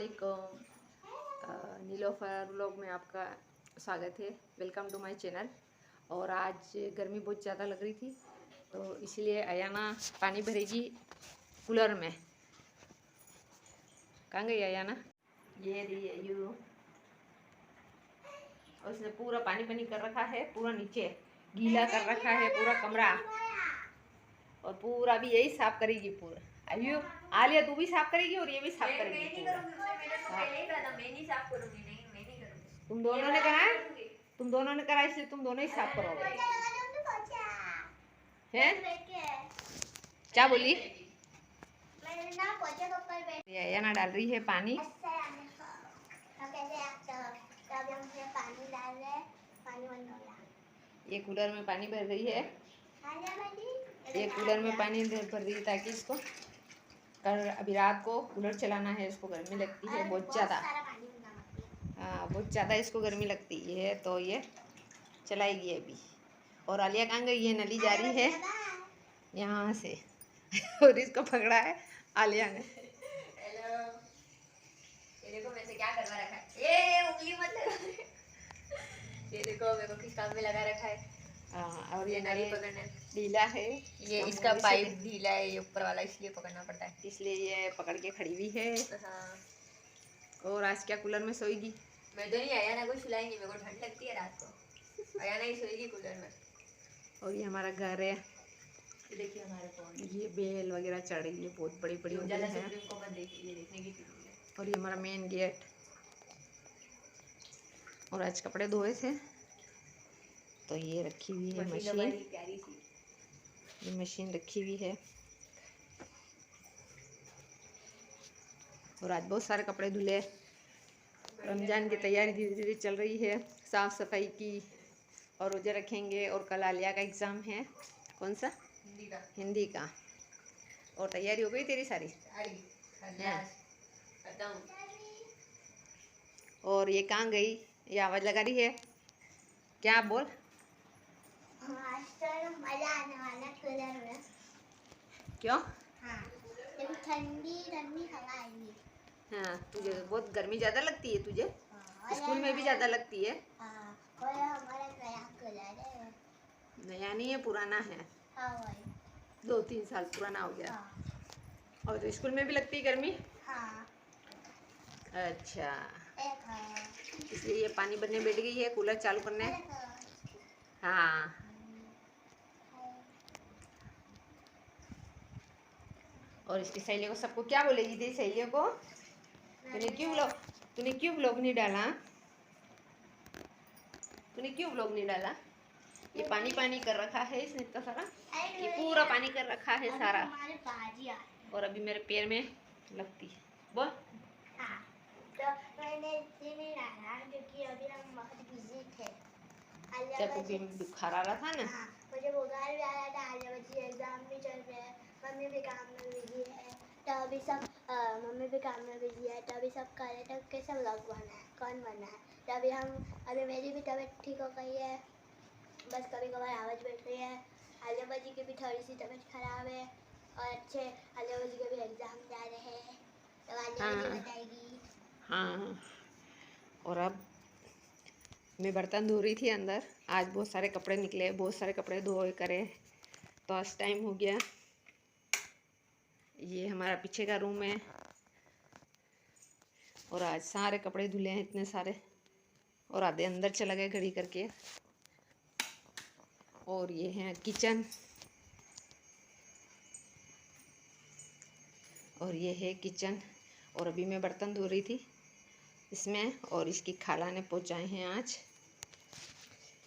अस्सलामुअलैकुम। नीलोफर व्लॉग में आपका स्वागत है। Welcome to my channel. और आज गर्मी बहुत ज़्यादा लग रही थी तो इसलिए अयाना पानी भरेगी कूलर में। कहाँ गई अयाना? ये रही है यू। और उसने पूरा पानी पानी कर रखा है, पूरा नीचे गीला कर रखा है पूरा कमरा। और पूरा भी यही साफ करेगी पूरा। अयो आलिया तू भी साफ करेगी और ये भी साफ करेगी पूरा। तुम दोनों ने करा, तुम दोनों ने करा इसलिए तुम दोनों ही साफ करोगे हैं? क्या बोली? ये ना डाल रही है पानी। ये कूलर में पानी भर रही है। ये कूलर में पानी भर रही है ताकि इसको कल अभी रात को कूलर चलाना है। इसको गर्मी लगती है बहुत ज़्यादा। हाँ बहुत ज़्यादा इसको गर्मी लगती है तो ये चलाएगी अभी। और आलिया कहाँ गई है? नली जा रही है यहाँ से और इसको पकड़ा है आलिया ने। हेलो, ये देखो वैसे क्या करवा रखा है। ये उंगली मत लगा। ये देखो मेरे को किस काम में लगा रखा है। हाँ, और ये नली पकड़ना ढीला है। ये इसका पाइप ढीला है, ये ऊपर वाला, इसलिए पकड़ना पड़ता है। इसलिए ये पकड़ के खड़ी हुई है। हाँ। और आज क्या कूलर में सोएगी? मैं तो नहीं, अयाना को सुलाएंगी, मेरे को ठंड लगती है रात को। अयाना ही सोएगी कूलर में। और ये हमारा घर है। ये देखिए हमारे पौधे, ये बेल वगैरह चढ़ रही है, बहुत बड़ी बड़ी है। और ये हमारा मेन गेट। और आज कपड़े धोए थे तो ये रखी हुई है मशीन। ये मशीन रखी हुई है और आज बहुत सारे कपड़े धुले। रमज़ान की तैयारी धीरे धीरे चल रही है, साफ़ सफाई की। और रोज़े रखेंगे। और कल आलिया का एग्ज़ाम है। कौन सा? हिंदी का। और तैयारी हो गई तेरी सारी? और ये कहाँ गई? ये आवाज़ लगा रही है क्या? बोल। मजा आने वाला कूलर में। क्यों? हाँ, ठंडी ठंडी हवा आएगी। हाँ, तुझे बहुत गर्मी ज़्यादा लगती है तुझे? हाँ, स्कूल में भी ज़्यादा लगती है। हाँ, और हमारा नया कूलर है। नया नहीं है, पुराना है। हाँ भाई, 2-3 साल पुराना हो गया। हाँ। और तो स्कूल में भी लगती है गर्मी? हाँ। अच्छा, इसलिए ये पानी भरने बैठ गई है, कूलर चालू करने। हाँ। और इसकी सहेलियों को सबको क्या बोलेगी तेरी सहेलियों को? तूने क्यों ब्लॉग नहीं डाला? तूने क्यों ब्लॉग नहीं डाला? ये पानी पानी कर रखा है इसने इतना सारा। ये पूरा पानी कर रखा है सारा। और अभी मेरे पैर में लगती है। बोल। हाँ, तो मैंने इसलिए नहीं डाला क्योंकि अभी हम बहुत बिजी थे। जब बुखार आ रहा था ना। हाँ, मुझे बुखार भी आ रहा था। आलिया बच्ची एग्जाम भी चल रहे हैं, मम्मी भी काम में बिजी है। तो अभी सब मम्मी भी काम में बिजी है तो अभी सब करे तो कैसे व्लॉग बना है, कौन बना है? तो अभी मेरी भी तबीयत ठीक हो गई है, बस कभी कभार आवाज़ बैठ रही है। आलिया बच्ची की भी थोड़ी सी तबीयत खराब है। और अच्छे आलिया बच्ची के भी एग्जाम जा रहे हैं तो आलिया बच्ची बताएगी। हाँ। और अब मैं बर्तन धो रही थी अंदर। आज बहुत सारे कपड़े निकले, बहुत सारे कपड़े धोए करे तो आज टाइम हो गया। ये हमारा पीछे का रूम है और आज सारे कपड़े धुले हैं इतने सारे। और आधे अंदर चला गए घड़ी करके। और ये है किचन। और ये है किचन। और अभी मैं बर्तन धो रही थी इसमें। और इसकी खाला ने पहुँचाए हैं आज,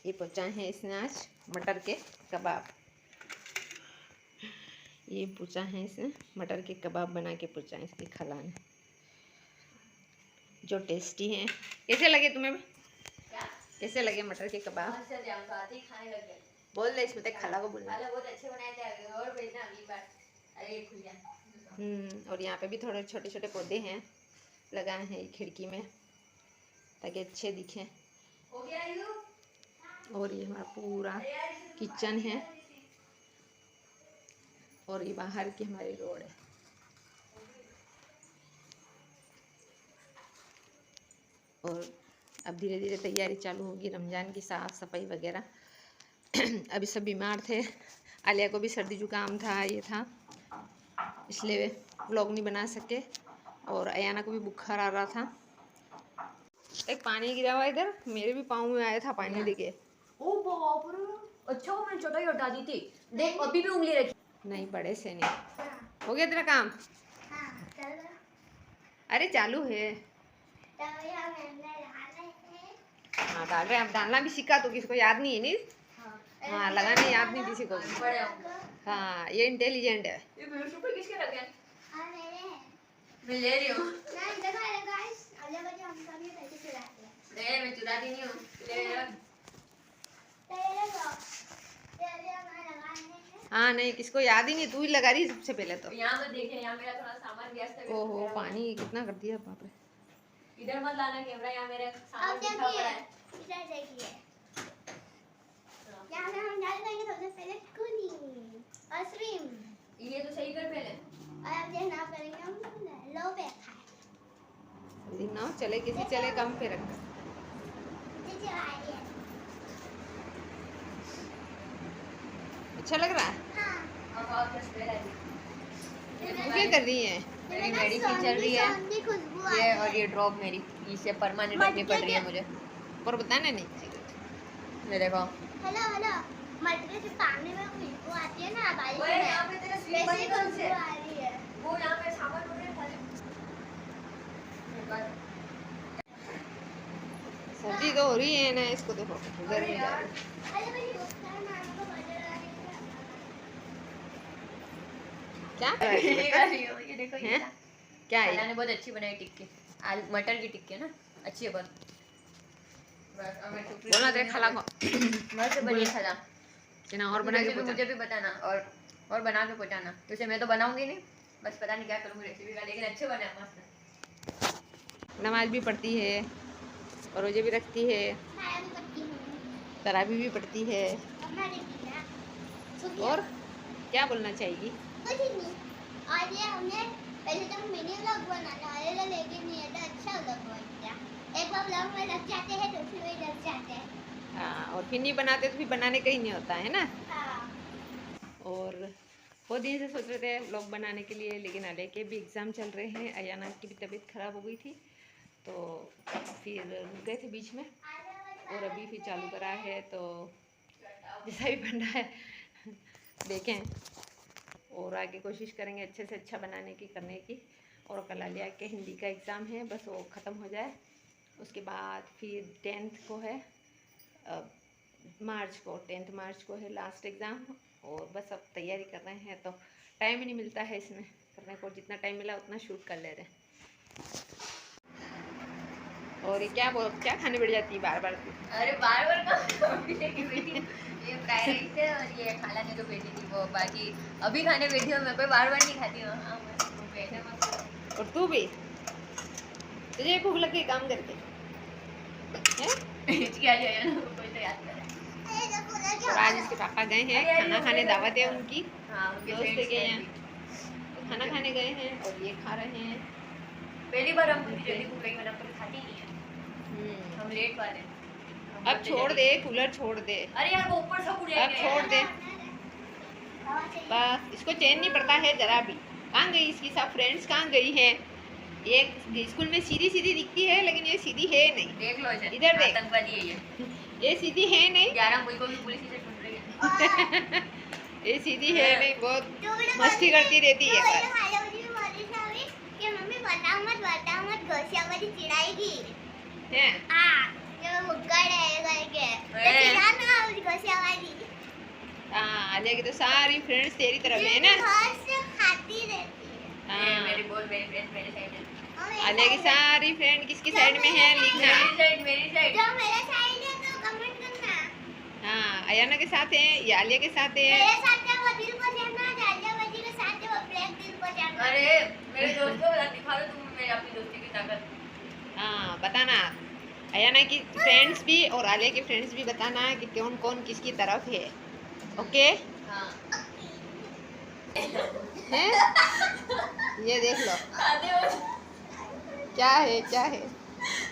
ये पहुँचाए हैं इसने आज मटर के कबाब। ये पूछा है इसने मटर के कबाब बना के पूछा है इसकी खाला ने, जो टेस्टी हैं। कैसे लगे तुम्हें? क्या कैसे लगे मटर के कबाब? खाने लग गए। बोल दे इसमें तक खाला को बोलना। बहुत अच्छे बनाए थे और भेजना अगली बार। अरे खुल गया। और यहाँ पे भी थोड़े छोटे छोटे पौधे हैं लगाए हैं खिड़की में ताकि अच्छे दिखें। हो गया यू? और ये हमारा पूरा किचन है। और ये बाहर की हमारी रोड है। और अब धीरे धीरे तैयारी चालू होगी रमज़ान की, साफ़ सफाई वगैरह। अभी सब बीमार थे, आलिया को भी सर्दी जुकाम था, ये था, इसलिए व्लॉग नहीं बना सके। और अयाना को भी बुखार आ रहा था। एक पानी गिरा हुआ इधर, मेरे भी पाँव में आया था पानी दिखे। ओ बाप रे, अच्छा वो मैंने चटाई हटा दी थी, देख अभी भी उंगली रखी। नहीं, बड़े से नहीं। हो गया तेरा काम? अरे चालू है। हाँ डाल रहे हैं, अब डालना भी सीखा तो किसको याद नहीं है नहीं। हाँ लगाने याद नहीं किसी को। हाँ ये इंटेलिजेंट है। ये पे किसके रखे हैं? मैं ले रही हूँ। मैं चुराती नहीं हूँ। हाँ नहीं, किसको याद ही नहीं, तू ही लगा रही सबसे पहले तो। यहाँ पे देखे, यहाँ मेरा थोड़ा सामान व्यस्त है। ओहो पानी कितना कर दिया बाप रे। इधर मत लाना कैमरा, यहाँ मेरा सामान बिखरा पड़ा है। इधर देखिए, यहाँ पे हम डाल देंगे सबसे पहले कूनी और श्रिम। ये तो सही कर पहले, और अब ये ना करेंगे हम लो पे खाए। ना चले किसी चले कम पे रख। अच्छा लग रहा है? हाँ। क्या कर रही है? मेरी मेडिसिन चल रही है ये, और ये ड्रॉप मेरी इसे परमानेंट रखनी पड़ रही है मुझे। पर बताना नहीं। ये देखो, हेलो हेलो, मटके से पानी में खुशबू आती है ना, बारिश में यहाँ पे तेरा स्लीप बनी कौन से आ रही है। वो यहाँ पे सामान वगैरह खाली। सर्दी तो हो रही है ना, इसको देखो गर्मी यार क्या ये देखो ये क्या है? खाना ने बहुत अच्छी बनाई टिक्की, आलू मटर की टिक्की है ना, अच्छी है बहुत। बोलना तेरे खाला को मस्त बनी खाला ना, और बना के मुझे भी बताना और बना के पहुंचाना। वैसे मैं तो बनाऊंगी नहीं, बस पता नहीं क्या करूंगी रेसिपी का, लेकिन अच्छे बने मस्त। नमाज भी पढ़ती है और रोजे भी रखती है, तरावी भी पढ़ती है। और क्या बोलना चाहिए? कुछ नहीं। और ये हमने पहले तो मिनी व्लॉग बनाना है, लेकिन ये तो अच्छा व्लॉग बन गया। एक बार व्लॉग में लग जाते हैं तो फिर लग जाते हैं। हाँ, और फिर नहीं बनाते तो फिर बनाने का ही नहीं होता है ना। हाँ। और बहुत दिन से सोच रहे थे व्लॉग बनाने के लिए, लेकिन अले के भी एग्ज़ाम चल रहे हैं, अयाना की भी तबीयत ख़राब हो गई थी, तो फिर रुक गए थे बीच में, और अभी फिर चालू करा है। तो जैसा भी बन रहा है देखें, और आगे कोशिश करेंगे अच्छे से अच्छा बनाने की, करने की। और कल आलिया के हिंदी का एग्ज़ाम है, बस वो ख़त्म हो जाए, उसके बाद फिर 10th को है, मार्च को 10 मार्च को है लास्ट एग्ज़ाम। और बस अब तैयारी कर रहे हैं, तो टाइम ही नहीं मिलता है इसमें करने को, जितना टाइम मिला उतना शूट कर ले रहे हैं। और ये क्या खाने बैठ जाती है बार बार? अरे बार बार ये फ्राइड राइस है, और ये खाला ने तो भेजी थी वो, बाकी अभी खाने बैठी हूँ मैं, कोई बार बार नहीं खाती हूँ। हाँ बस। और तू भी, तुझे भूख लग गई काम करके हैं? क्या जाए ना, कोई तो याद करे। और आज इसके पापा गए हैं खाना खाने, दावत है उनकी, हाँ उनके दोस्त फ्रेंड्स के हैं। यहाँ खाना खाने गए हैं, और ये खा रहे हैं। पहली बार हम इतनी जल्दी भूख लगी, वरना कभी खाती नहीं है, हम लेट वाले हैं। अब छोड़ दे, कूलर छोड़ दे, अरे यार वो ऊपर सब उड़ गया। अब छोड़ दे, बस इसको चैन नहीं पड़ता है जरा भी। कहाँ गई इसकी सब फ्रेंड्स, कहाँ गई है? ये स्कूल में सीधी सीधी दिखती है, लेकिन ये सीधी है नहीं। देख लो इधर देख, आतंकवादी है ये सीधी है नहीं। 11 मई को भी पुलिस इसे ढूंढ रही है। ये सीधी है नहीं, बहुत मस्ती करती रहती है बस। मम्मी बताओ मत घोषियावादी चिढ़ाएगी है जो मुक्कड़ है करके, तो चिढ़ाना घोषियावादी। हाँ, आलिया की तो सारी फ्रेंड्स तेरी तरफ है ना, खाती रहती है। हाँ मेरी फ्रेंड मेरे साइड है। आलिया की सारी फ्रेंड किसकी साइड में है लिखना। मेरी साइड जो मेरे साइड है तो कमेंट करना। हाँ, अयाना के साथ है या आलिया के साथ है? मेरे साथ है वो दिल को जाना, जालिया बाजी के साथ है वो ब्लैक दिल को जाना। अरे मेरे दोस्त को बता, दिखा दो तुम मेरी अपनी दोस्ती की ताकत। हाँ बताना, अयाना की फ्रेंड्स भी और आलिया की फ्रेंड्स भी बताना कि कौन कौन किसकी तरफ है। ओके हाँ हैं? ये देख लो क्या है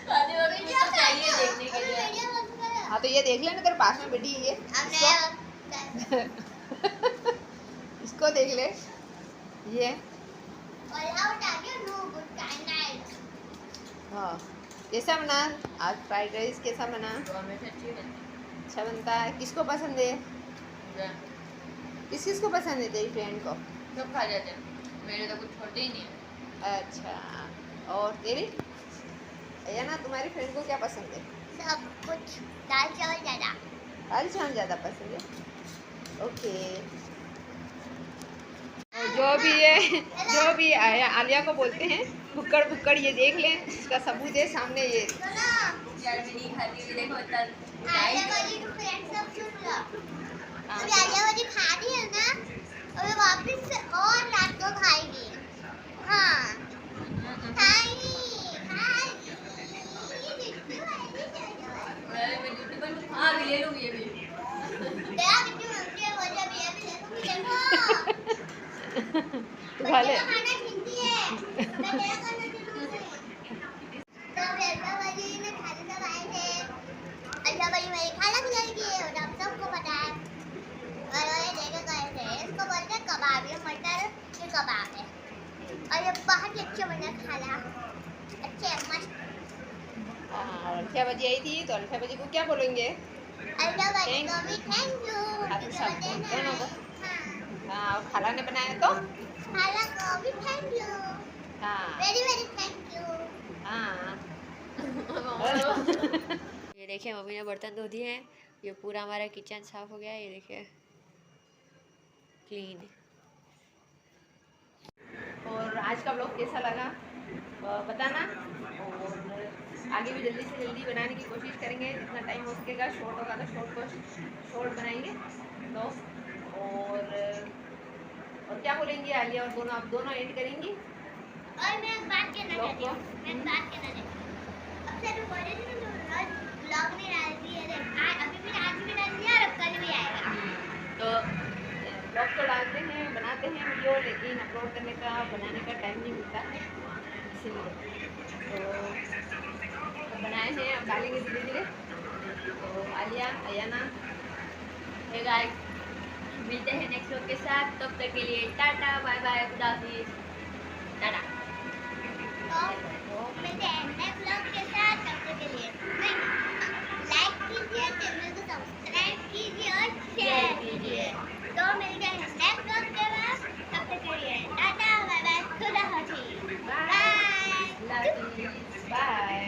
शादी में भी कुछ चाहिए देखने के लिए। वीडियो बंद करो। हाँ तो ये देख लेना, तेरे पास में बैठी है ये, हमने इसको देख ले ये। हाँ कैसा बना आज फ्राइड राइस, कैसा बना? तो हमेशा अच्छी बनती है। अच्छा बनता है। किसको पसंद है? किस किसको पसंद है? तेरी फ्रेंड को? सब खा जाते हैं, मेरे तो कुछ छोड़ते ही नहीं है। अच्छा, और तेरी या ना तुम्हारी फ्रेंड को क्या पसंद है? सब कुछ। दाल चावल ज्यादा। दाल चावल ज़्यादा पसंद है। ओके। और जो भी आलिया को बोलते हैं भुक्कड़ भुक्कड़, ये देख लें, इसका सबूत है सामने ये। यार मैं नहीं खाती हूँ, देखो इतना आलिया वाली तो फ्रेंड सब सुन लो। अभी आलिया वाली खा रही है ना, अभी वापस से और रात को खाएगी। हाँ खाएगी खाएगी। मैं यूट्यूबर को खा भी ले लूँगी ये भी। देखा कितनी मंगी है, मुझे भी ये भी ले लूँगी। देखो खा ले। बच्चे का खाना छीनती है, मैं तेरा खाना छीनूंगी। तो बेटा वाली ने खाने सब आए थे, अच्छा भाई मेरी खाना खिलाएगी और हम सबको पता है। और ये लेके गए थे, इसको बोलते हैं कबाब, ये मटर के कबाब है और ये बहुत ही अच्छे बने खाना, अच्छे मस्त। हाँ, अलफिया बाजी आई थी तो अलफिया बाजी को क्या बोलेंगे? अच्छा भाई को भी थैंक यू। खाते सब को, दोनों को। हाँ हाँ, और खाला ने बनाया तो खाला को भी थैंक यू, हाँ वेरी वेरी थैंक यू। हाँ। ये देखिए मम्मी ने बर्तन धो दिए हैं, ये पूरा हमारा किचन साफ हो गया है, ये देखिए क्लीन। और आज का ब्लॉग कैसा लगा बताना, और आगे भी जल्दी से जल्दी बनाने की कोशिश करेंगे, जितना टाइम हो सकेगा। शॉर्ट होगा तो शॉर्ट को शॉर्ट बनाएंगे तो। और क्या बोलेंगे आलिया, और दोनों आप दोनों एंड करेंगी? और मैं एक बात कहना चाहती हूँ, मैं एक बात कहना चाहती हूँ। अब से तो बोल रही थी ना, तो रोज ब्लॉग में डालती है, अभी भी आज भी डाल दिया और कल भी आएगा। तो ब्लॉग तो डालते हैं, बनाते हैं वीडियो, लेकिन अपलोड करने का बनाने का टाइम नहीं मिलता है, इसीलिए तो बनाए हैं, अब डालेंगे धीरे धीरे। तो आलिया अयाना हे गाइस, मिलते हैं नेक्स्ट व्लॉग के साथ, तब तक के लिए टाटा बाय बाय, खुदा हाफिज़, टाटा। तो मिलते हैं नेक्स्ट ब्लॉग के साथ, तब तक के लिए लाइक कीजिए, चैनल को सब्सक्राइब कीजिए और शेयर कीजिए। तो मिलते हैं नेक्स्ट ब्लॉग के बाद, तब तक के लिए टाटा बाय बाय, खुदा हाफिज़, बाय बाय।